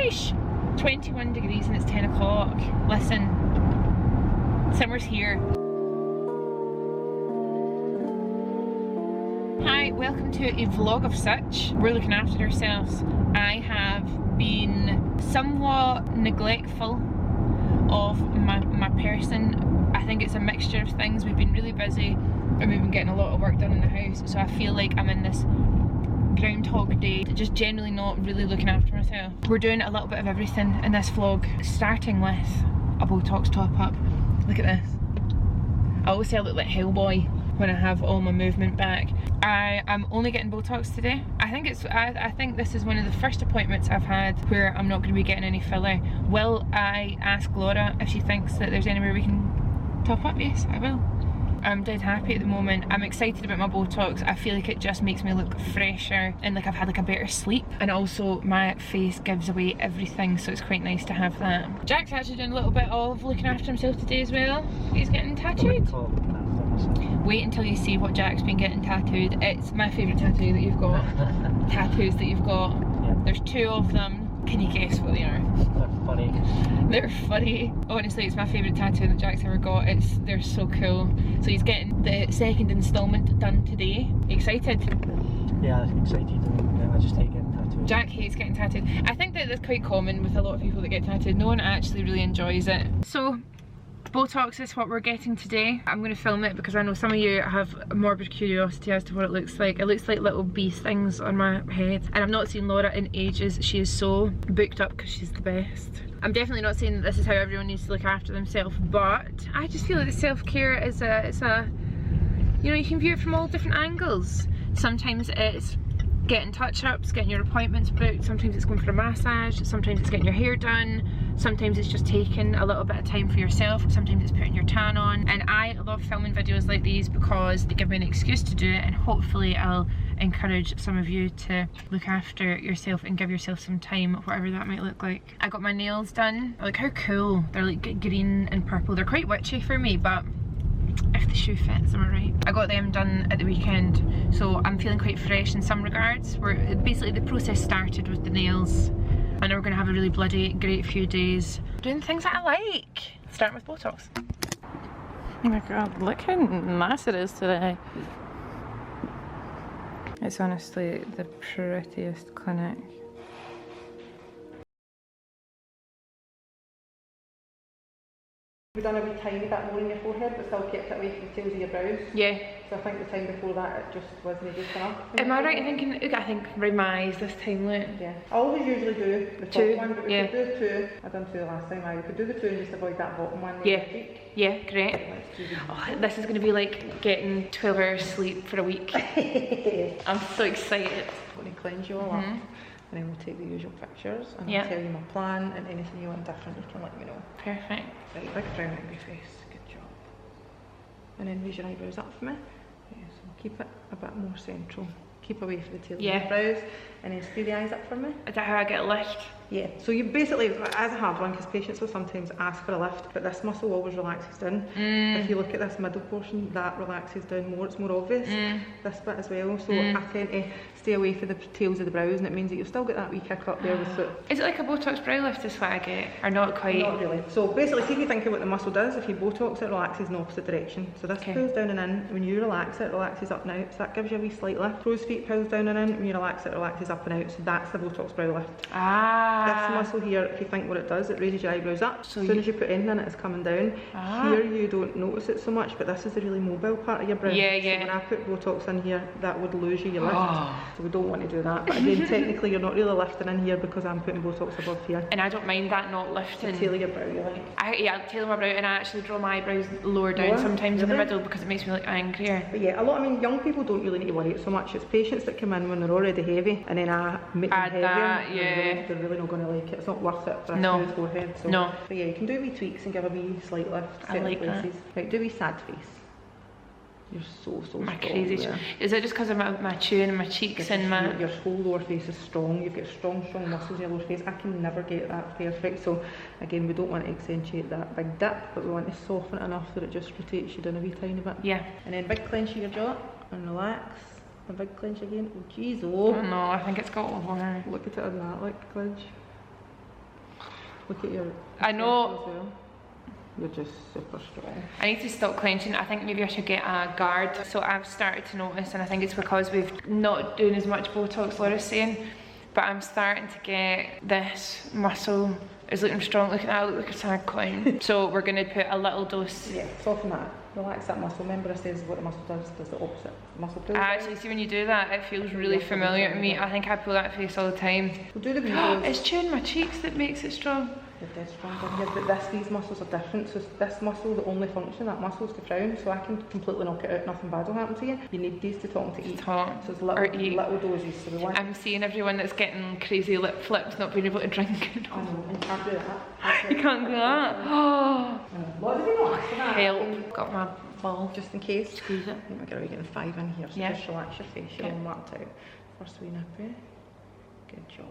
Sheesh. 21 degrees and it's 10 o'clock. Listen, summer's here. Hi, welcome to a vlog of such. We're looking after ourselves. I have been somewhat neglectful of my person. I think it's a mixture of things. We've been really busy and we've been getting a lot of work done in the house, so I feel like I'm in this Groundhog Day, just generally not really looking after myself. We're doing a little bit of everything in this vlog, starting with a Botox top up. Look at this. I always say I look like Hellboy when I have all my movement back. I am only getting Botox today. I think this is one of the first appointments I've had where I'm not going to be getting any filler. Will I ask Laura if she thinks that there's anywhere we can top up? Yes, I will. I'm dead happy at the moment. I'm excited about my Botox. I feel like it just makes me look fresher and like I've had like a better sleep, and also my face gives away everything, so it's quite nice to have that. Jack's actually doing a little bit of looking after himself today as well. He's getting tattooed. Wait until you see what Jack's been getting tattooed. It's my favourite tattoo that you've got. Tattoos that you've got. Yeah. There's 2 of them. Can you guess what they are? They're funny. They're funny. Honestly, it's my favourite tattoo that Jack's ever got. They're so cool. So he's getting the 2nd instalment done today. Excited? Yeah, I'm excited. I just hate getting tattooed. Jack hates getting tattooed. I think that that's quite common with a lot of people that get tattooed. No one actually really enjoys it. So Botox is what we're getting today. I'm going to film it because I know some of you have a morbid curiosity as to what it looks like. It looks like little bee things on my head, and I've not seen Laura in ages. She is so booked up because she's the best. I'm definitely not saying that this is how everyone needs to look after themselves, but I just feel like the self-care is you know, you can view it from all different angles. Sometimes it's getting touch-ups, getting your appointments booked, sometimes it's going for a massage, sometimes it's getting your hair done, sometimes it's just taking a little bit of time for yourself, sometimes it's putting your tan on. And I love filming videos like these because they give me an excuse to do it, and hopefully I'll encourage some of you to look after yourself and give yourself some time, whatever that might look like. I got my nails done. Like, how cool. They're like green and purple. They're quite witchy for me, but if the shoe fits, am I right? I got them done at the weekend, so I'm feeling quite fresh in some regards. Basically the process started with the nails, and we're going to have a really bloody great few days doing things that I like. Starting with Botox. Oh my god, look how nice it is today. It's honestly the prettiest clinic. We've done a wee tiny bit more in your forehead, but still kept it away from the tails of your brows. Yeah. So I think the time before that, it just wasn't good enough. Am I right in thinking, I think around my eyes this time, look? Yeah. I always usually do the top 2, one, but we yeah. could do 2. I done 2 the last time. We could do the 2 and just avoid that bottom one. Yeah. Yeah, great. Let's do Oh, this is going to be like getting 12 hours sleep for a week. I'm so excited. I'm going to cleanse you all up, and then we'll take the usual pictures, and Yeah. I'll tell you my plan, and anything you want different, you can let me know. Perfect. Right, big frown out of your face. Good job. And then raise your eyebrows up for me. Yeah, so keep it a bit more central. Keep away from the tail of your brows, and then squeeze the eyes up for me. Is that how I get a lift? Yeah, so you basically, as a hard one, because patients will sometimes ask for a lift, but this muscle always relaxes down. If you look at this middle portion, that relaxes down more, it's more obvious. This bit as well, so I tend to stay away from the tails of the brows, and it means that you'll still get that wee kick up there with it. Is it like a Botox brow lift is what I get? Or not quite? Not really. So basically, see if you think of what the muscle does, if you Botox it relaxes in the opposite direction. So this pulls down and in, when you relax it relaxes up and out, so that gives you a wee slight lift. Crow's feet pulls down and in, when you relax it relaxes up and out, so that's the Botox brow lift. Ah. This muscle here, if you think what it does, it raises your eyebrows up. So as soon as you put anything in it, it's coming down. Here you don't notice it so much, but this is the really mobile part of your brow. Yeah, yeah. So when I put Botox in here, that would lose you your lift. So we don't want to do that. But again, technically you're not really lifting in here because I'm putting Botox above here. And I don't mind that not lifting. Tail of your brow, you like? I tailor my brow, and I actually draw my eyebrows lower down sometimes in the middle because it makes me look angrier. But yeah, I mean, young people don't really need to worry it so much. It's patients that come in when they're already heavy, and then I make them heavier. That, yeah. They're really not going to like it. It's not worth it for a smooth forehead. So. No. But yeah, you can do wee tweaks and give a wee slight lift. I like that. Right, do wee sad face. You're so My strong. crazy. Yeah. Is it just because of my chin and my cheeks and my... Your whole lower face is strong. You've got strong muscles in your lower face. I can never get that perfect. So again, we don't want to accentuate that big dip, but we want to soften it enough that it just rotates you down a wee tiny bit. Yeah. And then big clench of your jaw and relax. A big clench again. Oh jeez, oh. Oh no, I think it's got over. Look at it on that, like clench. Look at your... I know. As well. You're just super strong. I need to stop clenching. I think maybe I should get a guard. So I've started to notice, and I think it's because we've not doing as much Botox, Laura's saying, but I'm starting to get this muscle is looking strong. Look at that, I look like a sad clown. So we're going to put a little dose. Yeah, soften that. Relax that muscle. Remember I said what the muscle does the opposite. The muscle pulls. Actually, see when you do that, it feels really familiar to me. I think I pull that face all the time. We'll do the videos. It's chewing my cheeks that makes it strong. You're dead strong down here, but these muscles are different. So this muscle, the only function, that muscle is to frown. So I can completely knock it out, nothing bad will happen to you. You need these to talk and to eat. Talk so it's or eat. little doses. So we want... I'm seeing everyone that's getting crazy lip flips, not being able to drink. I know, and you can't do that. You can't do that. Oh, What did we not ask for that? help. Got my ball. Just in case. Squeeze it. I think we're getting 5 in here, so Yeah. just relax your face, you're all marked out. First wee nippy. Good job.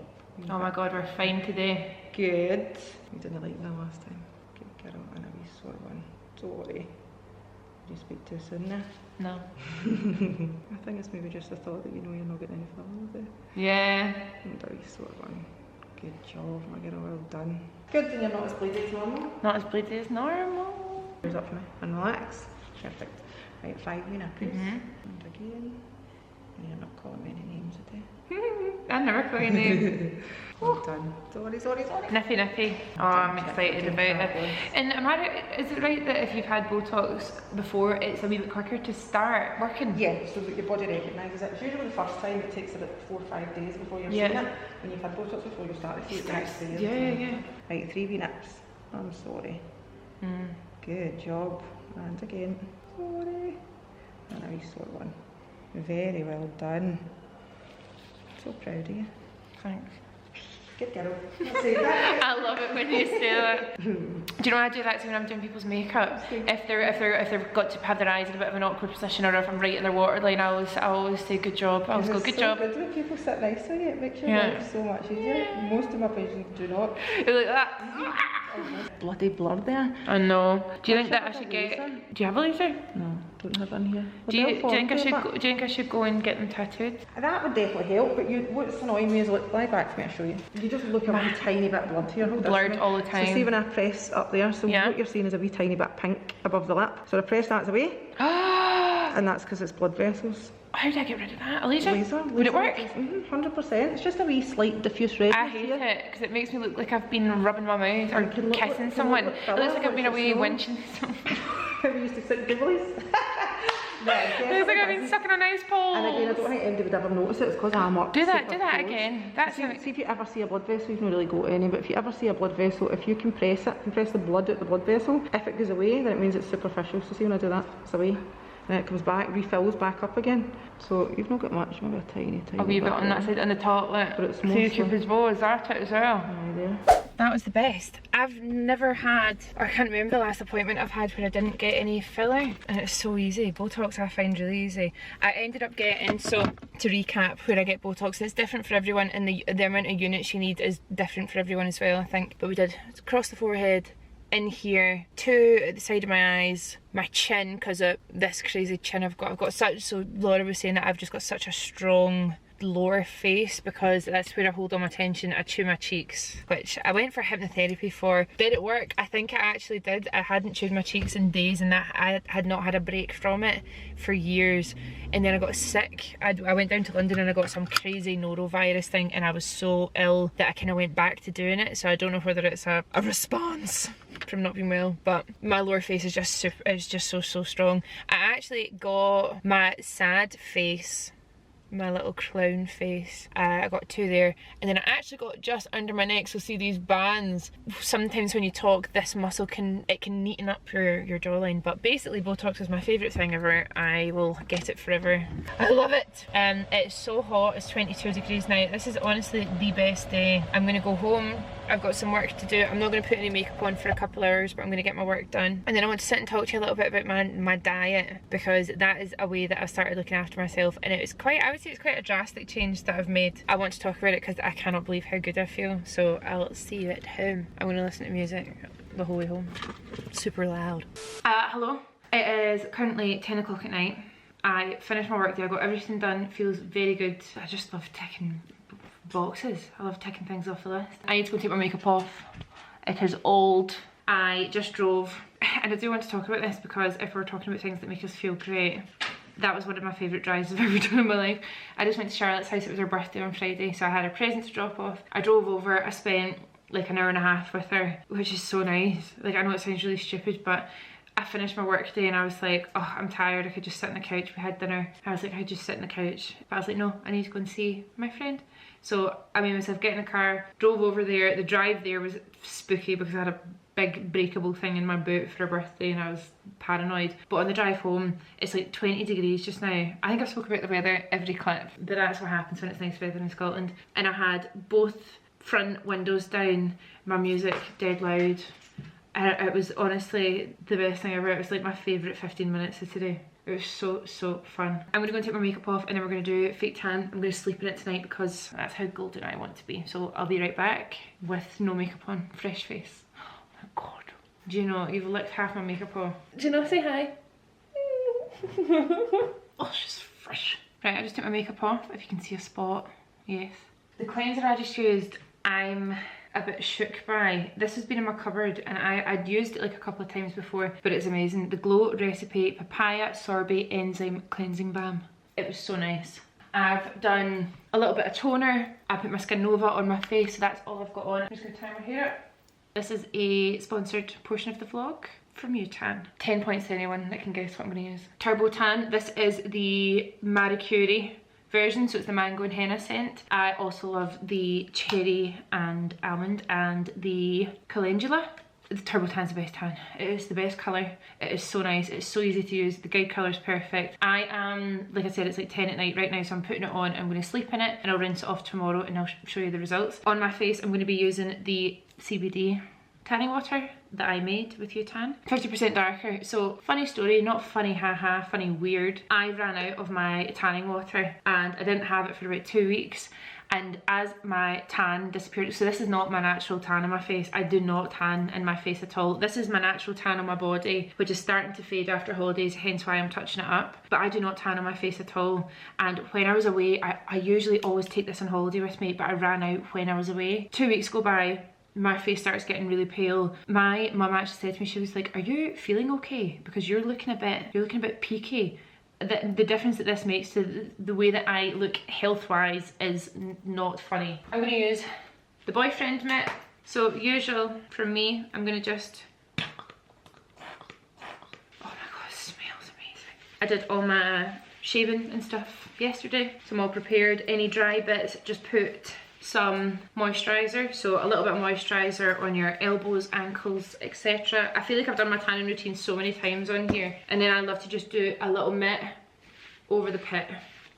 Oh my god, we're fine today. Good. You didn't like that last time. Good girl, and a wee sore one. Don't worry. Did you speak too soon now? No. I think it's maybe just the thought that you know you're not getting any fillers there. Yeah. And a wee sore one. Good job, my girl, well done. Good, and you're not as bleedy as normal. Not as bleedy as normal. Here's up for me, and relax. Perfect. Right, 5 wee nappies. And again. And you're not calling me any names today. I never call your name. Well done. Sorry. Nippy nippy. Oh, I'm excited about it. And am I right, is it right that if you've had Botox before, it's a wee bit quicker to start working? Yeah, so that your body recognises it. It's usually the first time it takes about 4 or 5 days before you're seeing it. When you've had Botox before, you start to see it the next day. Yeah. Right, 3 wee nips. I'm sorry. Good job. And again. Sorry. And a wee sore one. Very well done. So proud of you. Thanks. Good girl. Say that. I love it when you say that. Do you know I do that too when I'm doing people's makeup? If they've got to have their eyes in a bit of an awkward position, or if I'm right in their waterline, I always say good job. I always go good job. It's so good when people sit next to you. It makes your life so much easier. Most of my patients do not. You're like that. Bloody blur there. I know. Do you think that I should get? Do you have a laser? No, don't have one here. Do you think I should go and get them tattooed? That would definitely help, but what's annoying me is, look, lie back to me, I'll show you. You just look a wee tiny bit blurred here. Hold Blurred this all the time. So see when I press up there, so what you're seeing is a wee tiny bit pink above the lip. So I press that away, and that's because it's blood vessels. How do I get rid of that? A laser? Laser. Would it work? 100%. It's just a wee slight diffuse red. I hate it because it makes me look like I've been rubbing my mouth or kissing someone. It looks like I've been away winching someone. We used to sit googleys. It looks like I've been sucking on ice balls. And again, I don't think anybody would ever notice it. It's because I'm up. Do that again. That's see if you ever see a blood vessel, you've not really got any, but if you ever see a blood vessel, if you compress it, compress the blood out the blood vessel, if it goes away, then it means it's superficial. So see when I do that, it's away. And then it comes back, refills back up again. So you've not got much, maybe a tiny a wee bit on that side, on the top, like. But it's see the Cupid's bow, is that it as well? Aye, there. That was the best. I've never had, I can't remember the last appointment I've had where I didn't get any filler, and it's so easy. Botox I find really easy. I ended up getting, so to recap where I get Botox, it's different for everyone, and the amount of units you need is different for everyone as well, I think. But we did across the forehead, in here, 2 at the side of my eyes, my chin, because of this crazy chin I've got such, so Laura was saying that I've just got such a strong lower face because that's where I hold all my tension. I chew my cheeks, which I went for hypnotherapy for. Did it work? I think it actually did. I hadn't chewed my cheeks in days, and that I had not had a break from it for years. And then I got sick. I went down to London and I got some crazy norovirus thing, and I was so ill that I kind of went back to doing it. So I don't know whether it's a response from not being well, but my lower face is just super, it's just so strong. I actually got my sad face, my little clown face, I got 2 there, and then I actually got just under my neck. So see these bands, sometimes when you talk, this muscle can neaten up your jawline. But basically Botox is my favourite thing ever. I will get it forever. I love it. It's so hot, it's 22 degrees now. This is honestly the best day. I'm gonna go home, I've got some work to do. I'm not going to put any makeup on for a couple hours, but I'm going to get my work done. And then I want to sit and talk to you a little bit about my diet, because that is a way that I've started looking after myself, and it was quite, I would say it's quite a drastic change that I've made. I want to talk about it because I cannot believe how good I feel. So I'll see you at home. I'm going to listen to music the whole way home, super loud. Hello. It is currently 10 o'clock at night. I finished my work day, I got everything done, it feels very good. I just love ticking boxes. I love ticking things off the list. I need to go take my makeup off It is old. I just drove, and I do want to talk about this because if we're talking about things that make us feel great, that was one of my favourite drives I've ever done in my life. I just went to Charlotte's house, it was her birthday on Friday, so I had a present to drop off. I drove over, I spent like an hour and a half with her, which is so nice. Like, I know it sounds really stupid, but I finished my work day and I was like, oh, I'm tired, I could just sit on the couch. We had dinner. I was like, I could just sit on the couch. But I was like, no, I need to go and see my friend. So I made myself get in the car, drove over there. The drive there was spooky because I had a big breakable thing in my boot for her birthday and I was paranoid. But on the drive home, it's like 20 degrees just now. I think I've spoken about the weather every clip, but that's what happens when it's nice weather in Scotland. And I had both front windows down, my music dead loud. And it was honestly the best thing ever. It was like my favourite 15 minutes of today. It was so fun. I'm gonna go and take my makeup off and then we're gonna do fake tan. I'm gonna sleep in it tonight because that's how golden I want to be. So I'll be right back with no makeup on, fresh face. Oh my god. Do you know, you've licked half my makeup off. Do you know, say hi? Oh, she's fresh. Right, I just took my makeup off, if you can see a spot. Yes. The cleanser I just used, I'm a bit shook by. This has been in my cupboard and I'd used it like a couple of times before, but it's amazing. The Glow Recipe Papaya Sorbet Enzyme Cleansing Balm. It was so nice. I've done a little bit of toner. I put my Skin Nova on my face, so that's all I've got on. I'm just gonna tie my hair up. This is a sponsored portion of the vlog from Utan. 10 points to anyone that can guess what I'm gonna use. Turbo Tan, this is the Marie Curie version, so it's the mango and henna scent. I also love the cherry and almond and the calendula. The Turbo Tan's the best tan. It is the best colour. It is so nice. It's so easy to use. The guide colour is perfect. I am, like I said, it's like 10 at night right now, so I'm putting it on. I'm going to sleep in it and I'll rinse it off tomorrow and I'll show you the results. On my face, I'm going to be using the CBD tanning water that I made with Utan. 50% darker. So funny story, not funny haha, funny weird. I ran out of my tanning water and I didn't have it for about 2 weeks. And as my tan disappeared, so this is not my natural tan on my face. I do not tan in my face at all. This is my natural tan on my body, which is starting to fade after holidays, hence why I'm touching it up. But I do not tan on my face at all. And when I was away, I usually always take this on holiday with me, but I ran out when I was away. 2 weeks go by, my face starts getting really pale. My mum actually said to me, she was like, are you feeling okay? Because you're looking a bit peaky. The difference that this makes to the way that I look health-wise is not funny. I'm gonna use the Boyfriend Mitt. So usual from me, I'm gonna just, oh my god, it smells amazing. I did all my shaving and stuff yesterday, so I'm all prepared. Any dry bits, just put some moisturiser, so a little bit of moisturiser on your elbows, ankles, etc. I feel like I've done my tanning routine so many times on here, and then I love to just do a little mitt over the pit.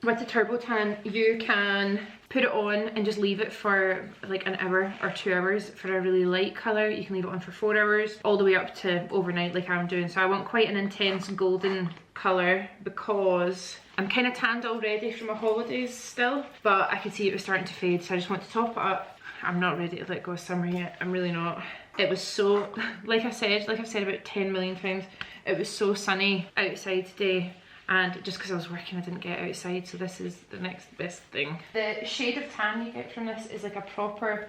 With the Turbo Tan, you can put it on and just leave it for like an hour or 2 hours for a really light colour. You can leave it on for 4 hours, all the way up to overnight like I'm doing. So I want quite an intense golden colour because I'm kind of tanned already from my holidays still, but I could see it was starting to fade, so I just want to top it up. I'm not ready to let go of summer yet, I'm really not. It was so, like I've said about 10 million times, it was so sunny outside today, and just because I was working I didn't get outside, so this is the next best thing. The shade of tan you get from this is like a proper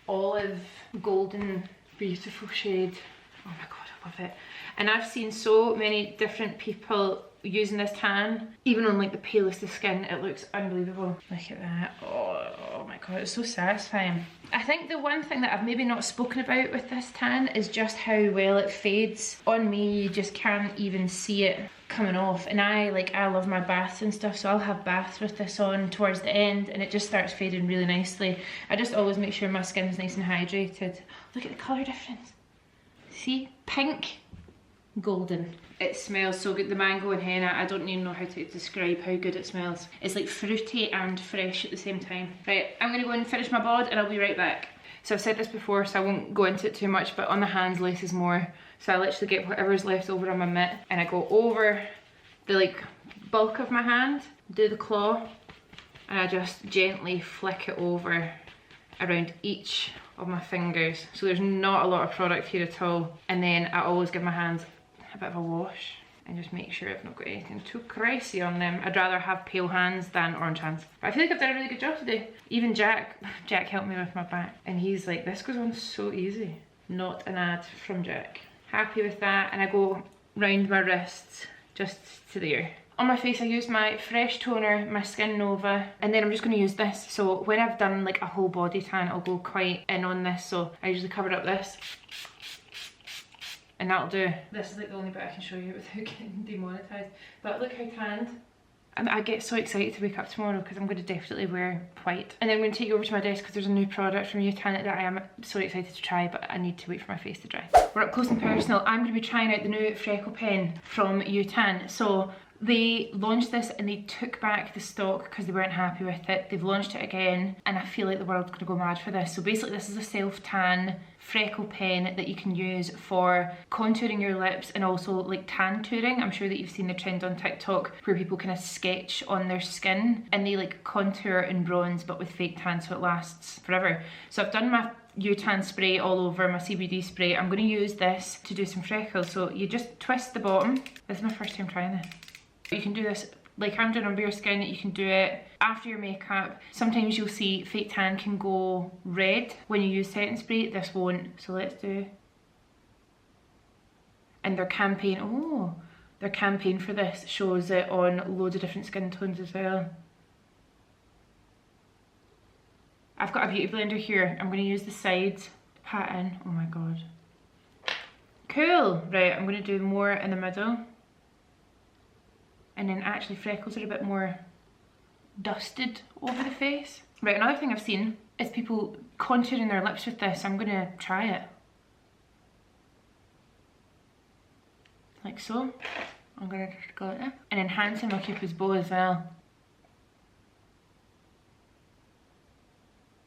olive golden beautiful shade. Oh my god, I love it. And I've seen so many different people using this tan, even on like the palest of skin, it looks unbelievable. Look at that. Oh my god, it's so satisfying. I think the one thing that I've maybe not spoken about with this tan is just how well it fades. On me, you just can't even see it coming off, and I love my baths and stuff, so I'll have baths with this on towards the end and it just starts fading really nicely. I just always make sure my skin's nice and hydrated. Look at the colour difference. See? Pink, golden. It smells so good. The mango and henna, I don't even know how to describe how good it smells. It's like fruity and fresh at the same time. Right, I'm gonna go and finish my bod and I'll be right back. So I've said this before, so I won't go into it too much, but on the hands, less is more. So I literally get whatever's left over on my mitt and I go over the bulk of my hand, do the claw, and I just gently flick it over around each of my fingers. So there's not a lot of product here at all. And then I always give my hands a bit of a wash and just make sure I've not got anything too crazy on them. I'd rather have pale hands than orange hands. But I feel like I've done a really good job today. Even Jack helped me with my back and he's like, this goes on so easy. not an ad from Jack. Happy with that, and I go round my wrists just to there. On my face I use my Fresh Toner, my Skin Nova, and then I'm just going to use this. So when I've done like a whole body tan, I'll go quite in on this, so I usually cover up this. And that'll do. This is like the only bit I can show you without getting demonetized. But look how tanned. I get so excited to wake up tomorrow because I'm going to definitely wear white. And then I'm going to take you over to my desk because there's a new product from Utan that I am so excited to try, but I need to wait for my face to dry. We're up close and personal. I'm going to be trying out the new freckle pen from Utan. So they launched this and they took back the stock because they weren't happy with it. They've launched it again and I feel like the world's going to go mad for this. So basically this is a self-tan freckle pen that you can use for contouring your lips and also like tan touring. I'm sure that you've seen the trend on TikTok where people kind of sketch on their skin and they like contour and bronze but with fake tan so it lasts forever. So I've done my Utan spray all over, my CBD spray. I'm going to use this to do some freckles. So you just twist the bottom. This is my first time trying this. You can do this like I'm doing on bare skin. You can do it after your makeup. Sometimes you'll see fake tan can go red when you use setting spray. This won't. So let's do. And their campaign, their campaign for this shows it on loads of different skin tones as well. I've got a beauty blender here. I'm going to use the sides, pat in. Oh my god. Cool. Right, I'm going to do more in the middle. And then actually freckles are a bit more dusted over the face. Right, another thing I've seen is people contouring their lips with this. I'm going to try it. Like so. I'm going to just go like that. And enhancing my Cupid's bow as well.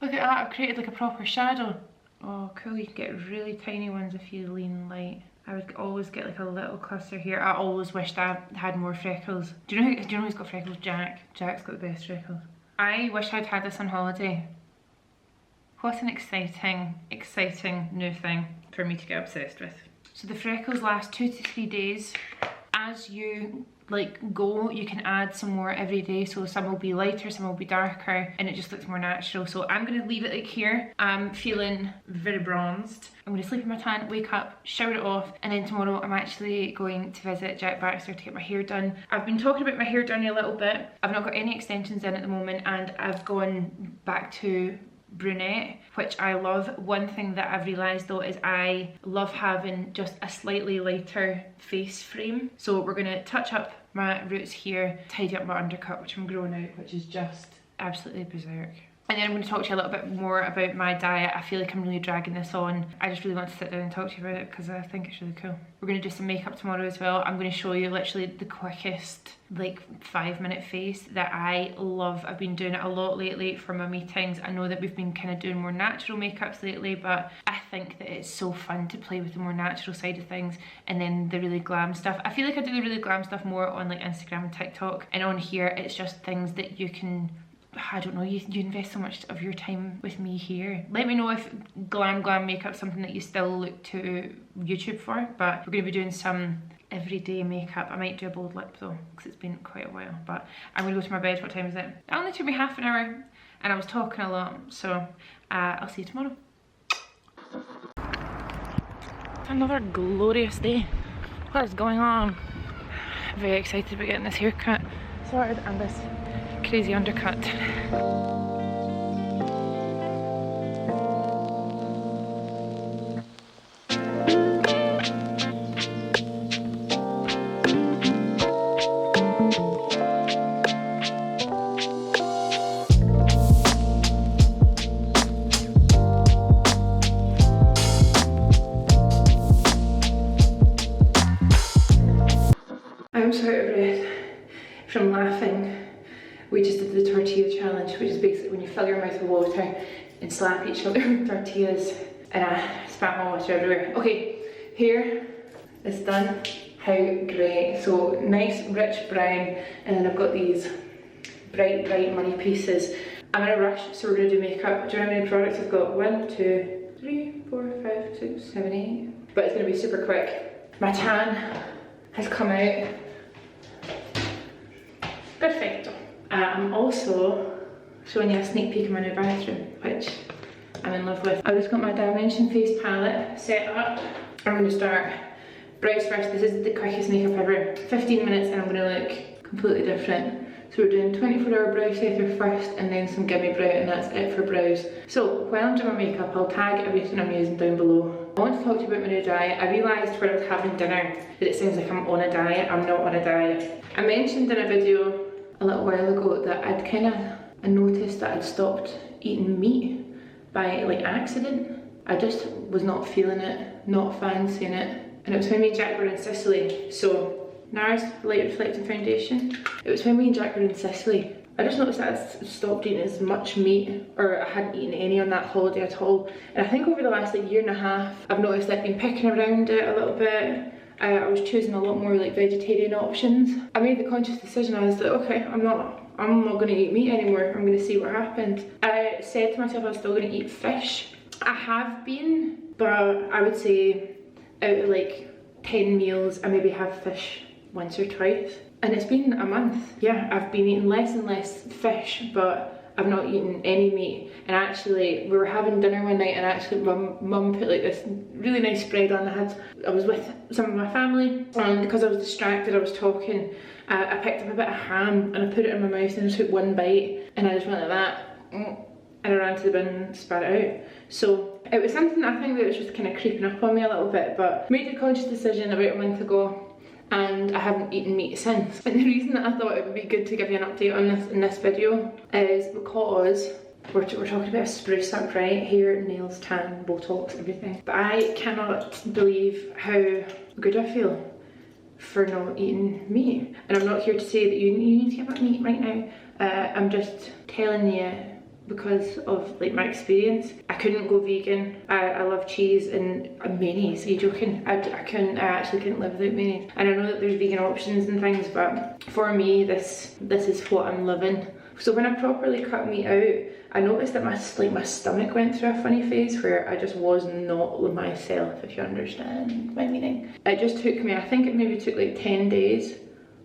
Look at that, I've created like a proper shadow. Oh cool, you can get really tiny ones if you lean light. I would always get like a little cluster here. I always wished I had more freckles. Do you know who's got freckles? Jack. Jack's got the best freckles. I wish I'd had this on holiday. What an exciting new thing for me to get obsessed with. So the freckles last 2 to 3 days. As you like go, you can add some more every day. So some will be lighter, some will be darker, and it just looks more natural. So I'm going to leave it like here. I'm feeling very bronzed. I'm going to sleep in my tan, wake up, shower it off, and then tomorrow I'm actually going to visit Jack Baxter to get my hair done. I've been talking about my hair done a little bit. I've not got any extensions in at the moment, and I've gone back to brunette, which I love. One thing that I've realised though is I love having just a slightly lighter face frame. So we're going to touch up my roots here, tidy up my undercut, which I'm growing out, which is just absolutely berserk. And then I'm going to talk to you a little bit more about my diet. I feel like I'm really dragging this on. I just really want to sit down and talk to you about it because I think it's really cool. We're going to do some makeup tomorrow as well. I'm going to show you literally the quickest like 5-minute face that I love. I've been doing it a lot lately for my meetings. I know that we've been kind of doing more natural makeups lately, but I think that it's so fun to play with the more natural side of things and then the really glam stuff. I feel like I do the really glam stuff more on like Instagram and TikTok, and on here it's just things that you can, I don't know, you invest so much of your time with me here. Let me know if glam makeup is something that you still look to YouTube for, but we're going to be doing some everyday makeup. I might do a bold lip though, because it's been quite a while, but I'm going to go to my bed. What time is it? It only took me half an hour, and I was talking a lot, so I'll see you tomorrow. Another glorious day. What is going on? Very excited about getting this haircut sorted and this crazy undercut. I'm so out of breath from laughing. We just did the tortilla challenge, which is basically when you fill your mouth with water and slap each other with tortillas, and I spat my water everywhere. Okay, hair is done. How great. So nice rich brown, and then I've got these bright money pieces. I'm in a rush, so we're going to do makeup. Do you know how many products I've got? 1, 2, 3, 4, 5, 6, 7, 8. But it's going to be super quick. My tan has come out. Perfecto. I'm also showing you a sneak peek of my new bathroom, which I'm in love with. I've just got my Dimension face palette set up. I'm going to start brows first. This is the quickest makeup ever. 15 minutes and I'm going to look completely different. So we're doing 24-hour brow setter first and then some gimme brow, and that's it for brows. So while I'm doing my makeup, I'll tag everything I'm using down below. I want to talk to you about my new diet. I realised when I was having dinner that it sounds like I'm on a diet. I'm not on a diet. I mentioned in a video a little while ago that I noticed that I'd stopped eating meat by like accident. I just was not feeling it, not fancying it. And it was when me and Jack were in Sicily. So NARS Light Reflecting Foundation. It was when me and Jack were in Sicily. I just noticed that I stopped eating as much meat, or I hadn't eaten any on that holiday at all. And I think over the last like year and a half, I've noticed I've been picking around it a little bit. I was choosing a lot more like vegetarian options. I made the conscious decision. I was like, okay, I'm not going to eat meat anymore. I'm going to see what happens. I said to myself I was still going to eat fish. I have been, but I would say out of like 10 meals, I maybe have fish once or twice. And it's been a month. Yeah, I've been eating less and less fish, but I've not eaten any meat. And actually, we were having dinner one night and actually my mum put like this really nice spread on. I was with some of my family, and because I was distracted, I was talking, I picked up a bit of ham and I put it in my mouth and I took one bite and I just went like that. And I ran to the bin and spat it out. So it was something I think that was just kind of creeping up on me a little bit, but made a conscious decision about a month ago and I haven't eaten meat since. And the reason that I thought it would be good to give you an update on this in this video is because we're talking about a spruce up, right? Hair, nails, tan, Botox, everything. But I cannot believe how good I feel for not eating meat. And I'm not here to say that you need to give up meat right now. I'm just telling you because of like my experience. I couldn't go vegan. I love cheese and mayonnaise. Are you joking? I actually couldn't live without mayonnaise. And I know that there's vegan options and things, but for me this is what I'm living. So when I properly cut meat out, I noticed that my stomach went through a funny phase where I just was not myself, if you understand my meaning. It just took me, I think it maybe took like 10 days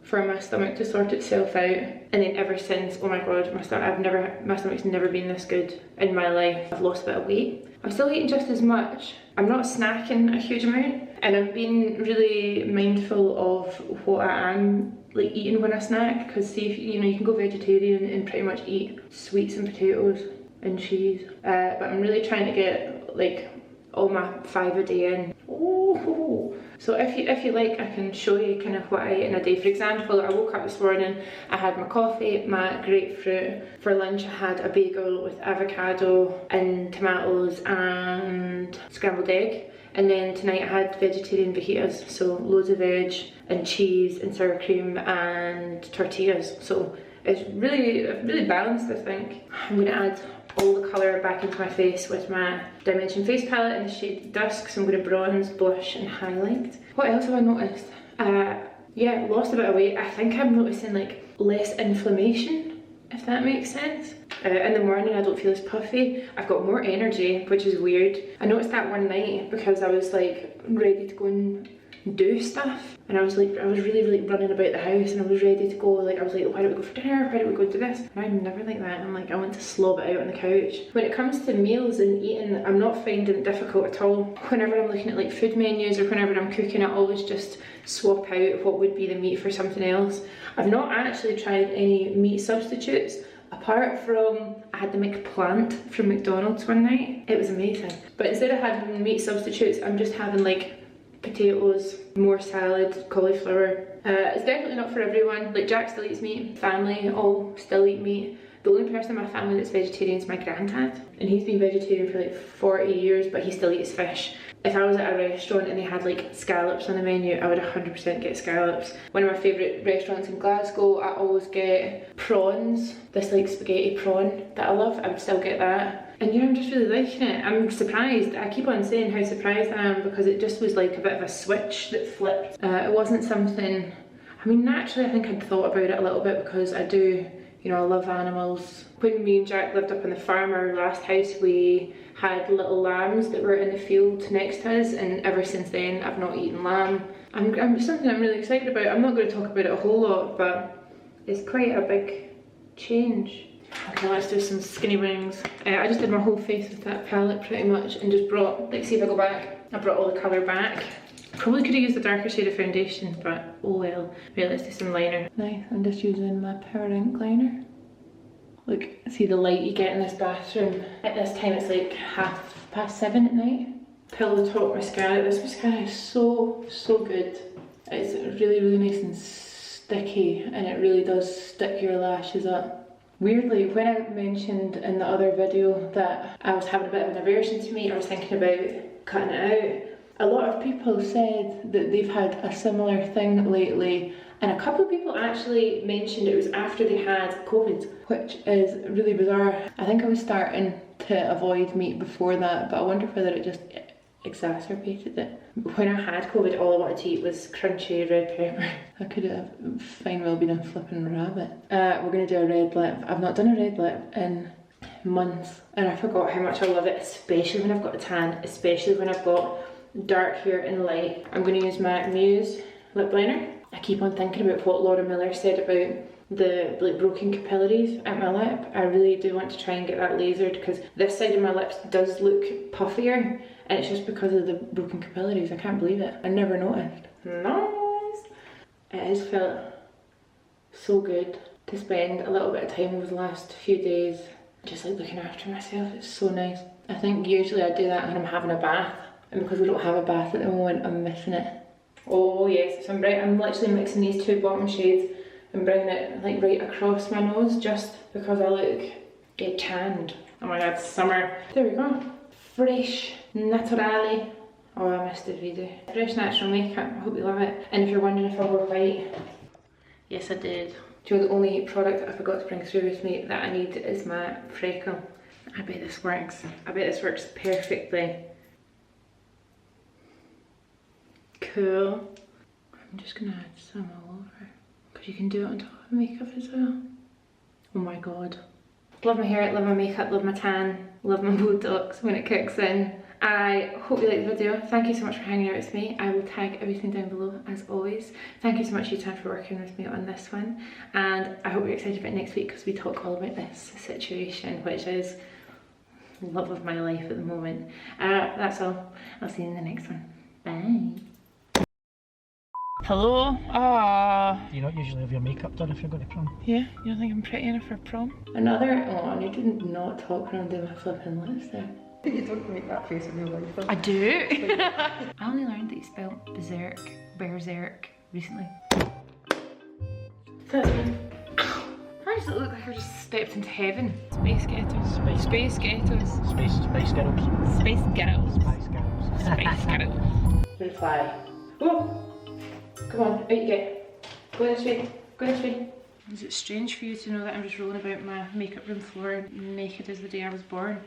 for my stomach to sort itself out, and then ever since, oh my god, my stomach's never been this good in my life. I've lost a bit of weight. I'm still eating just as much. I'm not snacking a huge amount, and I'm being really mindful of what I am like eating when I snack, because see, if you know, you can go vegetarian and pretty much eat sweets and potatoes and cheese, but I'm really trying to get like all my 5 a day in. Oh. So if you like, I can show you kind of what I eat in a day. For example, I woke up this morning, I had my coffee, my grapefruit. For lunch I had a bagel with avocado and tomatoes and scrambled egg. And then tonight I had vegetarian fajitas, so loads of veg and cheese and sour cream and tortillas. So it's really balanced, I think. I'm gonna add all the colour back into my face with my Dimension face palette in the shade Dusk. So I'm going to bronze, blush and highlight. What else have I noticed? Yeah, lost a bit of weight. I think I'm noticing like less inflammation, if that makes sense. In the morning I don't feel as puffy. I've got more energy, which is weird. I noticed that one night because I was like ready to go and do stuff, and I was really running about the house, and I was ready to go. Like I was like, why don't we go for dinner? Why don't we go do this? And I'm never like that. I'm like, I want to slob it out on the couch. When it comes to meals and eating, I'm not finding it difficult at all. Whenever I'm looking at like food menus or whenever I'm cooking, I always just swap out what would be the meat for something else. I've not actually tried any meat substitutes apart from I had the McPlant from McDonald's one night. It was amazing. But instead of having meat substitutes, I'm just having like potatoes, more salad, cauliflower. It's definitely not for everyone. Like Jack still eats meat, family all still eat meat. The only person in my family that's vegetarian is my granddad, and he's been vegetarian for like 40 years, but he still eats fish. If I was at a restaurant and they had like scallops on the menu, I would 100% get scallops. One of my favourite restaurants in Glasgow, I always get prawns, this like spaghetti prawn that I love, I would still get that. And yeah, I'm just really liking it. I'm surprised. I keep on saying how surprised I am because it just was like a bit of a switch that flipped. It wasn't something, I mean, naturally I think I'd thought about it a little bit because I do, you know, I love animals. When me and Jack lived up on the farm, our last house, we had little lambs that were in the field next to us, and ever since then I've not eaten lamb. I'm something I'm really excited about. I'm not going to talk about it a whole lot, but it's quite a big change. Okay, let's do some skinny wings. I just did my whole face with that palette pretty much and just brought, like, see if I go back, I brought all the colour back. Probably could have used a darker shade of foundation, but oh well. Right, let's do some liner. Nice, I'm just using my Power Ink liner. Look, see the light you get in this bathroom. At this time it's like 7:30 at night. Pillow Talk mascara. This mascara is so good. It's really nice and sticky, and it really does stick your lashes up. Weirdly, when I mentioned in the other video that I was having a bit of an aversion to meat, I was thinking about cutting it out. A lot of people said that they've had a similar thing lately, and a couple of people actually mentioned it was after they had COVID, which is really bizarre. I think I was starting to avoid meat before that, but I wonder whether it just exacerbated it. When I had COVID, all I wanted to eat was crunchy red pepper. I could have fine well been a flipping rabbit. We're gonna do a red lip. I've not done a red lip in months, and I forgot how much I love it, especially when I've got a tan, especially when I've got dark hair and light. I'm going to use my Muse lip liner. I keep on thinking about what Laura Miller said about the like broken capillaries at my lip. I really do want to try and get that lasered because this side of my lips does look puffier, and it's just because of the broken capillaries. I can't believe it. I never noticed. Nice. It has felt so good to spend a little bit of time over the last few days just like looking after myself. It's so nice. I think usually I do that when I'm having a bath, and because we don't have a bath at the moment, I'm missing it. Oh yes, so I'm literally mixing these two bottom shades and bringing it like right across my nose just because I look get tanned. Oh my god, summer. There we go. Fresh Naturale. Oh, I missed the video. Fresh natural makeup. I hope you love it. And if you're wondering if I wore white, yes I did. Do you know the only product I forgot to bring through with me that I need is my freckle. I bet this works. I bet this works perfectly. Cool. I'm just gonna add some all over because you can do it on top of makeup as well. Oh my god. Love my hair, love my makeup, love my tan, love my Botox when it kicks in. I hope you liked the video. Thank you so much for hanging out with me. I will tag everything down below as always. Thank you so much, Utan, for working with me on this one. And I hope you're excited about next week because we talk all about this situation, which is love of my life at the moment. That's all. I'll see you in the next one. Bye. Hello? Do you not usually have your makeup done if you're going to prom? Yeah, you don't think I'm pretty enough for prom? Another, oh, I need to not talk around doing my flipping lips there. You don't make that face in real life though. I do. I only learned that you spelled berserk recently. That's me. I just look like I just stepped into heaven. Space ghettos. Space ghettos. Space girls. Space girls. Spice girls. Space girls. Gonna fly. Oh! Come on, out you get. Go this way. Go this way. Is it strange for you to know that I'm just rolling about my makeup room floor naked as the day I was born?